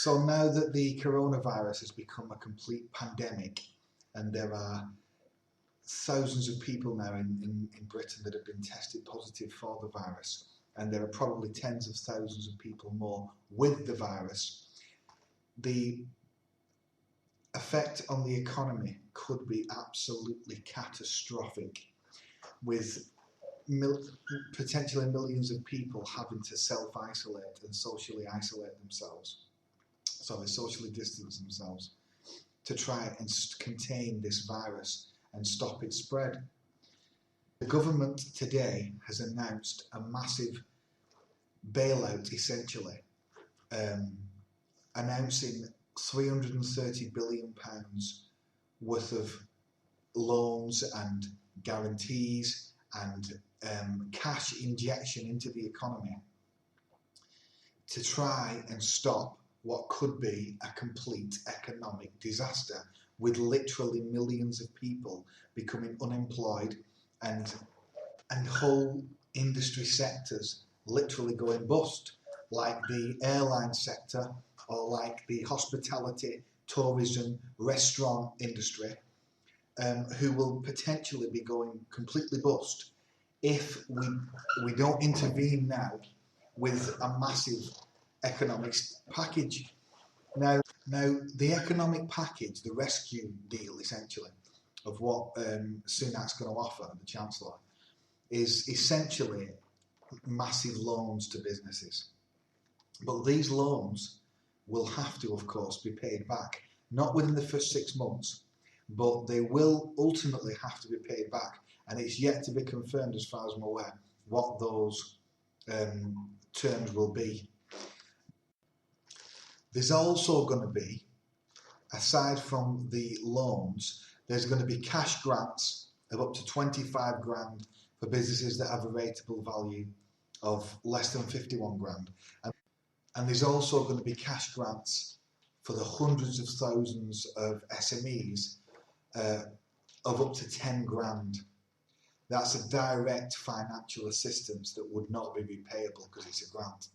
So now that the coronavirus has become a complete pandemic and there are thousands of people now in Britain that have been tested positive for the virus, and there are probably tens of thousands of people more with the virus, the effect on the economy could be absolutely catastrophic, with potentially millions of people having to self-isolate and socially distance themselves to try and contain this virus and stop its spread. The government today has announced a massive bailout, essentially, announcing £330 billion worth of loans and guarantees and cash injection into the economy to try and stop what could be a complete economic disaster, with literally millions of people becoming unemployed and whole industry sectors literally going bust, like the airline sector or like the hospitality, tourism, restaurant industry, who will potentially be going completely bust if we don't intervene now with a massive economic package. Now the economic package, the rescue deal essentially, of what Sunak's going to offer, the Chancellor, is essentially massive loans to businesses. But these loans will have to, of course, be paid back, not within the first 6 months, but they will ultimately have to be paid back. And it's yet to be confirmed, as far as I'm aware, what those terms will be. There's also going to be, aside from the loans, there's going to be cash grants of up to 25 grand for businesses that have a rateable value of less than 51 grand. And there's also going to be cash grants for the hundreds of thousands of SMEs of up to 10 grand. That's a direct financial assistance that would not be repayable because it's a grant.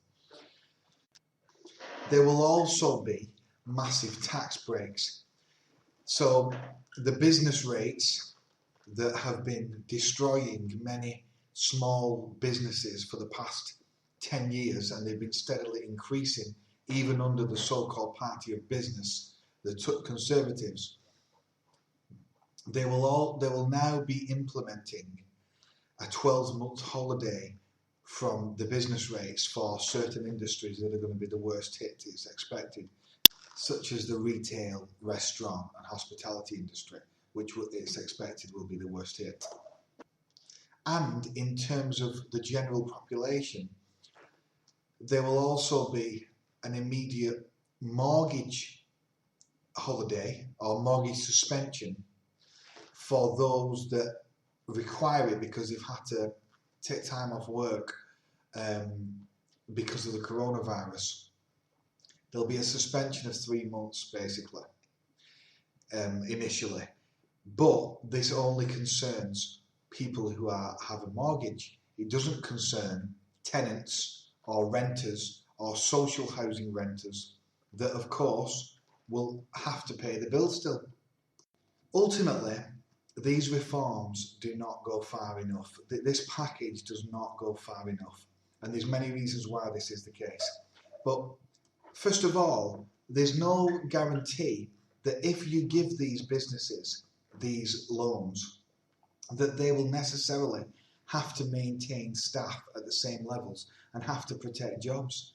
There will also be massive tax breaks. So the business rates that have been destroying many small businesses for the past 10 years, and they've been steadily increasing even under the so-called Party of Business, the Conservatives, they will now be implementing a 12-month holiday from the business rates for certain industries that are going to be the worst hit, it's expected, such as the retail, restaurant and hospitality industry, which it's expected will be the worst hit. And in terms of the general population, there will also be an immediate mortgage holiday or mortgage suspension for those that require it because they've had to take time off work because of the coronavirus. There'll be a suspension of 3 months basically, initially. But this only concerns people who have a mortgage. It doesn't concern tenants or renters or social housing renters that, of course, will have to pay the bill still. Ultimately, these reforms do not go far enough. This package does not go far enough. And there's many reasons why this is the case. But first of all, there's no guarantee that if you give these businesses these loans, that they will necessarily have to maintain staff at the same levels and have to protect jobs.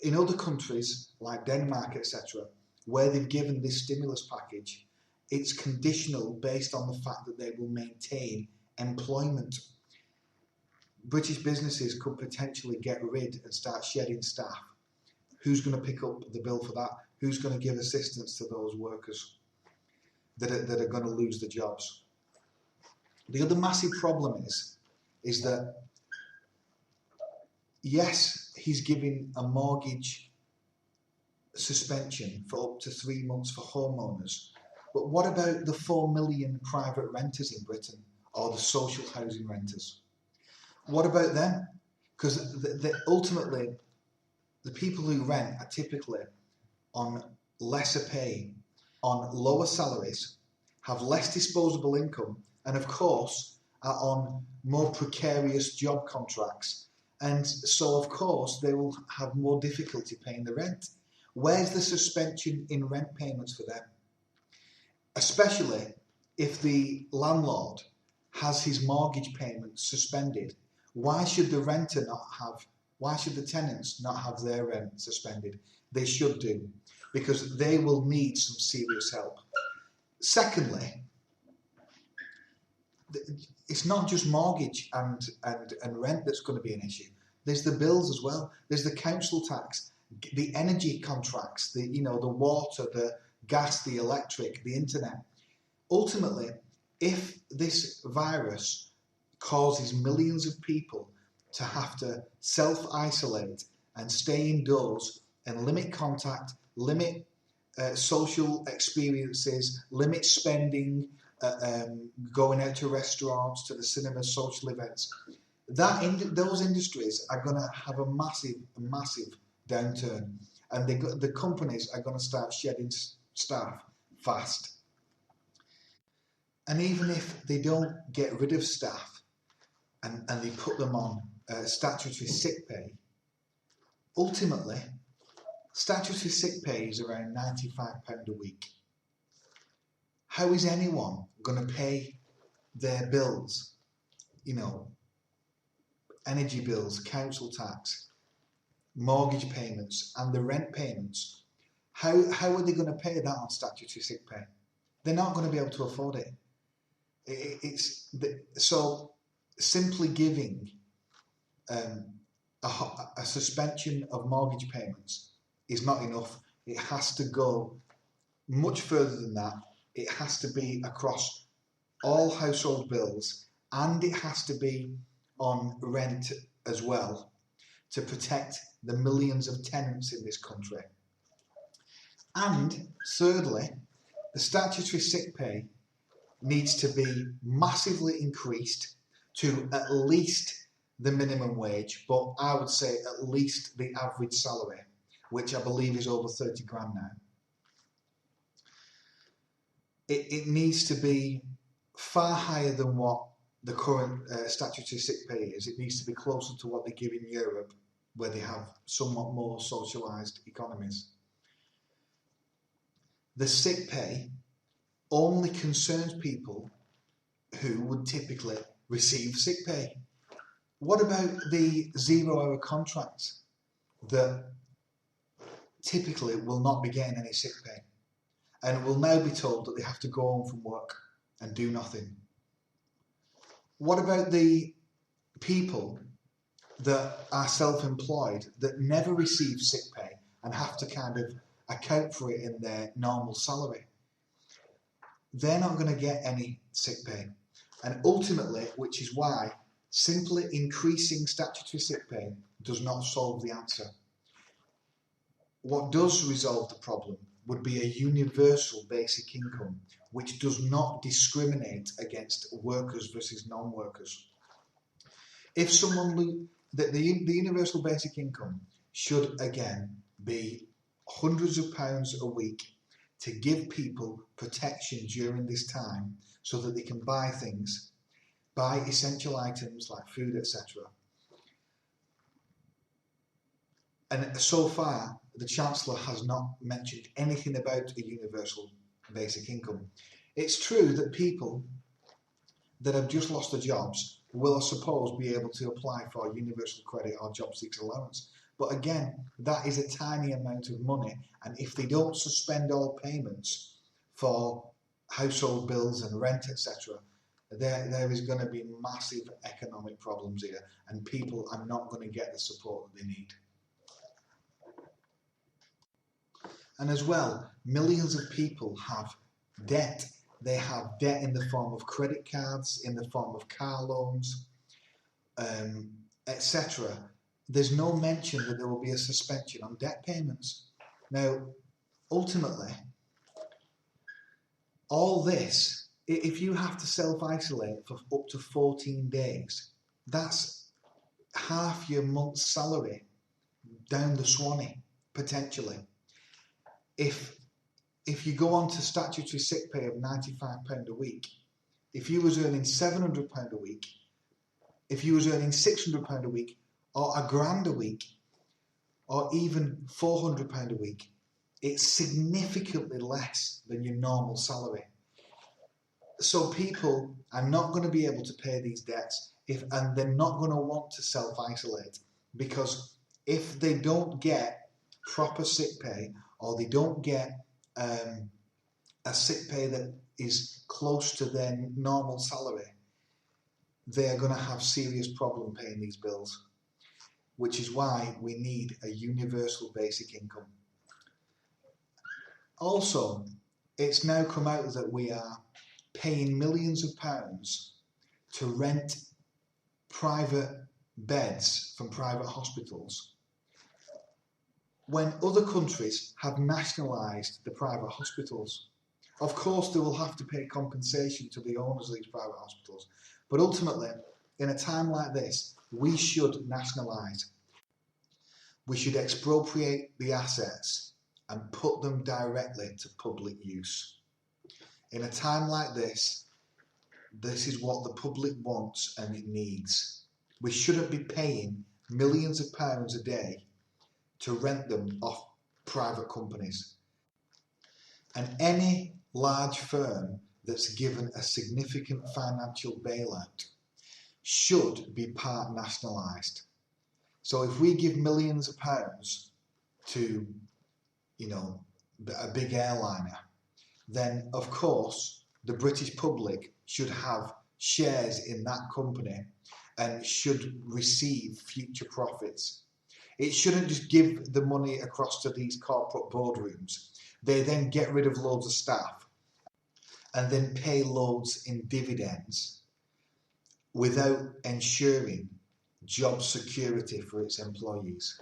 In other countries like Denmark, etc., where they've given this stimulus package, it's conditional based on the fact that they will maintain employment. British businesses could potentially get rid and start shedding staff. Who's going to pick up the bill for that? Who's going to give assistance to those workers that are going to lose their jobs? The other massive problem is that, yes, he's giving a mortgage suspension for up to 3 months for homeowners, but what about the 4 million private renters in Britain or the social housing renters? What about them? Because ultimately, the people who rent are typically on lesser pay, on lower salaries, have less disposable income, and of course are on more precarious job contracts. And so, of course, they will have more difficulty paying the rent. Where's the suspension in rent payments for them? Especially if the landlord has his mortgage payments suspended. Why should the tenants not have their rent suspended? They should do, because they will need some serious help. Secondly, it's not just mortgage and rent that's going to be an issue. There's the bills as well. There's the council tax, the energy contracts, the water, the gas, the electric, the internet. Ultimately, if this virus causes millions of people to have to self-isolate and stay indoors and limit contact, limit social experiences, limit spending, going out to restaurants, to the cinema, social events, those industries are going to have a massive downturn, and the companies are going to start shedding staff fast. And even if they don't get rid of staff and they put them on statutory sick pay, ultimately, statutory sick pay is around £95 a week. How is anyone going to pay their bills, energy bills, council tax, mortgage payments and the rent payments? How are they going to pay that on statutory sick pay? They're not going to be able to afford it. So simply giving a suspension of mortgage payments is not enough. It has to go much further than that. It has to be across all household bills, and it has to be on rent as well, to protect the millions of tenants in this country. And thirdly, the statutory sick pay needs to be massively increased to at least the minimum wage, but I would say at least the average salary, which I believe is over 30 grand now. It needs to be far higher than what the current statutory sick pay is. It needs to be closer to what they give in Europe, where they have somewhat more socialised economies. The sick pay only concerns people who would typically receive sick pay. What about the 0-hour contracts that typically will not be getting any sick pay and will now be told that they have to go home from work and do nothing? What about the people that are self-employed that never receive sick pay and have to kind of account for it in their normal salary? They're not going to get any sick pay. And ultimately, which is why simply increasing statutory sick pay does not solve the answer. What does resolve the problem would be a universal basic income, which does not discriminate against workers versus non-workers. If the universal basic income should again be hundreds of pounds a week to give people protection during this time so that they can buy things, buy essential items like food, etc. And so far, the Chancellor has not mentioned anything about a universal basic income. It's true that people that have just lost their jobs will, I suppose, be able to apply for universal credit or job seekers allowance. But again, that is a tiny amount of money, and if they don't suspend all payments for household bills and rent, etc., there is going to be massive economic problems here, and people are not going to get the support that they need. And as well, millions of people have debt. They have debt in the form of credit cards, in the form of car loans, etc. There's no mention that there will be a suspension on debt payments. Now, ultimately, all this, if you have to self-isolate for up to 14 days, that's half your month's salary down the Swanee, potentially. If you go on to statutory sick pay of £95 a week, if you was earning £700 a week, if you was earning £600 a week, or £1,000 a week, or even £400 a week, it's significantly less than your normal salary. So people are not going to be able to pay these debts and they're not going to want to self-isolate, because if they don't get proper sick pay, or they don't get a sick pay that is close to their normal salary, they are going to have serious problem paying these bills, which is why we need a universal basic income. Also, it's now come out that we are paying millions of pounds to rent private beds from private hospitals when other countries have nationalised the private hospitals. Of course, they will have to pay compensation to the owners of these private hospitals, but ultimately, in a time like this, we should nationalise. We should expropriate the assets and put them directly to public use. In a time like this, this is what the public wants and it needs. We shouldn't be paying millions of pounds a day to rent them off private companies. And any large firm that's given a significant financial bailout should be part nationalised. So if we give millions of pounds to, a big airliner, then of course the British public should have shares in that company and should receive future profits. It shouldn't just give the money across to these corporate boardrooms. They then get rid of loads of staff and then pay loads in dividends without ensuring job security for its employees.